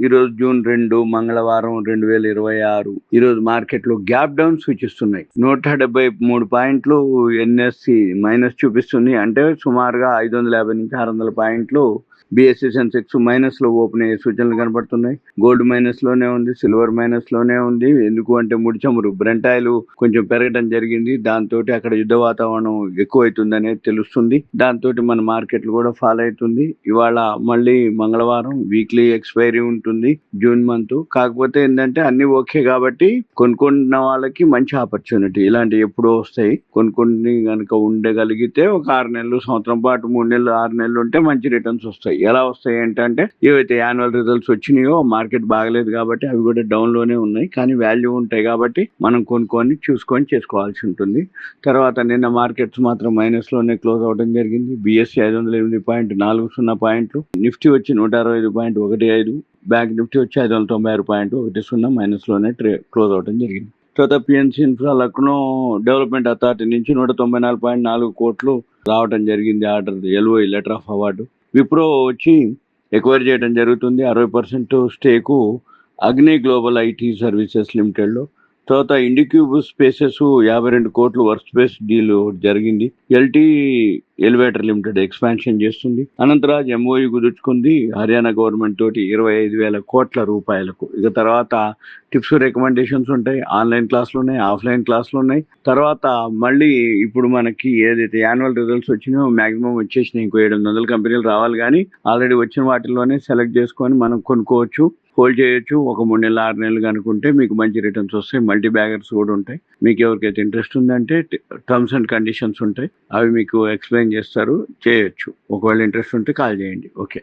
ఈరోజు జూన్ 2 మంగళవారం 2026. ఈరోజు మార్కెట్లో గ్యాప్ డౌన్ సూచిస్తున్నాయి. 173 పాయింట్లు ఎన్ఎస్సి మైనస్ చూపిస్తుంది. అంటే సుమారుగా 550 నుంచి 600 పాయింట్లు బిఎస్సి సెన్సెక్స్ మైనస్ లో ఓపెన్ అయ్యే సూచనలు కనబడుతున్నాయి. గోల్డ్ మైనస్ లోనే ఉంది, సిల్వర్ మైనస్ లోనే ఉంది. ఎందుకు అంటే ముడి చమురు బ్రెంట్ ఆయిల్ కొంచెం పెరగడం జరిగింది. దాంతో అక్కడ యుద్ధ వాతావరణం ఎక్కువైతుంది అనేది తెలుస్తుంది. దాంతో మన మార్కెట్లు కూడా ఫాల్ అవుతుంది. ఇవాళ మళ్ళీ మంగళవారం వీక్లీ ఎక్స్పైరీ ఉంటుంది జూన్ మంత్. కాకపోతే ఏంటంటే అన్ని ఓకే కాబట్టి కొనుక్కున్న వాళ్ళకి మంచి ఆపర్చునిటీ. ఇలాంటి ఎప్పుడో వస్తాయి. కొనుక్కొని కనుక ఉండగలిగితే ఒక 6 నెలలు, సంవత్సరం పాటు, 3 నెలలు, 6 నెలలు ఉంటే మంచి రిటర్న్స్ వస్తాయి. ఎలా వస్తాయి ఏంటంటే ఏవైతే యాన్యువల్ రిజల్ట్స్ వచ్చినాయో మార్కెట్ బాగలేదు కాబట్టి అవి కూడా డౌన్ లోనే ఉన్నాయి. కానీ వాల్యూ ఉంటాయి కాబట్టి మనం కొనుక్కొని చూసుకొని చేసుకోవాల్సి ఉంటుంది. తర్వాత నిన్న మార్కెట్స్ మాత్రం మైనస్ లోనే క్లోజ్ అవడం జరిగింది. బిఎస్సి 508.40 పాయింట్లు, నిఫ్టీ వచ్చి 165.15, బ్యాంక్ నిఫ్టీ వచ్చి 596.10 మైనస్ లోనే క్లోజ్ అవడం జరిగింది. తర్వాత PNC infra Lucknow development authority నుంచి 194.4 కోట్లు రావడం జరిగింది. Order LOI letter of award. Wipro వచ్చి ఎక్వైర్ చేయడం జరుగుతుంది 60% స్టేకు అగ్ని గ్లోబల్ ఐటీ సర్వీసెస్ లిమిటెడ్లో. తర్వాత ఇండిక్యూబ్ స్పేసెస్ 52 కోట్లు వర్క్ స్పేస్ డీల్ జరిగింది. ఎల్టీ ఎలివేటర్ లిమిటెడ్ ఎక్స్పాన్షన్ చేస్తుంది. అనంతరాజ్ ఎంఓయూ కుదుర్చుకుంది హర్యానా గవర్నమెంట్ తోటి 25,000 కోట్ల రూపాయలకు. ఇక తర్వాత టిప్స్ రికమెండేషన్స్ ఉంటాయి. ఆన్లైన్ క్లాసులు ఉన్నాయి, ఆఫ్లైన్ క్లాసులు ఉన్నాయి. తర్వాత మళ్ళీ ఇప్పుడు మనకి ఏదైతే యాన్యువల్ రిజల్ట్స్ వచ్చినాయో మాక్సిమం వచ్చేసినాయి. ఇంకో 700 కంపెనీలు రావాలి. కానీ ఆల్రెడీ వచ్చిన వాటిల్లోనే సెలెక్ట్ చేసుకొని మనం కొనుక్కోవచ్చు, హోల్డ్ చేయొచ్చు. ఒక 3 నెలలు 6 నెలలు కనుక్కుంటే మీకు మంచి రిటర్న్స్ వస్తాయి. మల్టీ బ్యాగర్స్ కూడా ఉంటాయి. మీకు ఎవరికైతే ఇంట్రెస్ట్ ఉందంటే టర్మ్స్ అండ్ కండిషన్స్ ఉంటాయి, అవి మీకు ఎక్స్ప్లెయిన్ చేస్తారు, చేయొచ్చు. ఒకవేళ ఇంట్రెస్ట్ ఉంటే కాల్ చేయండి. ఓకే.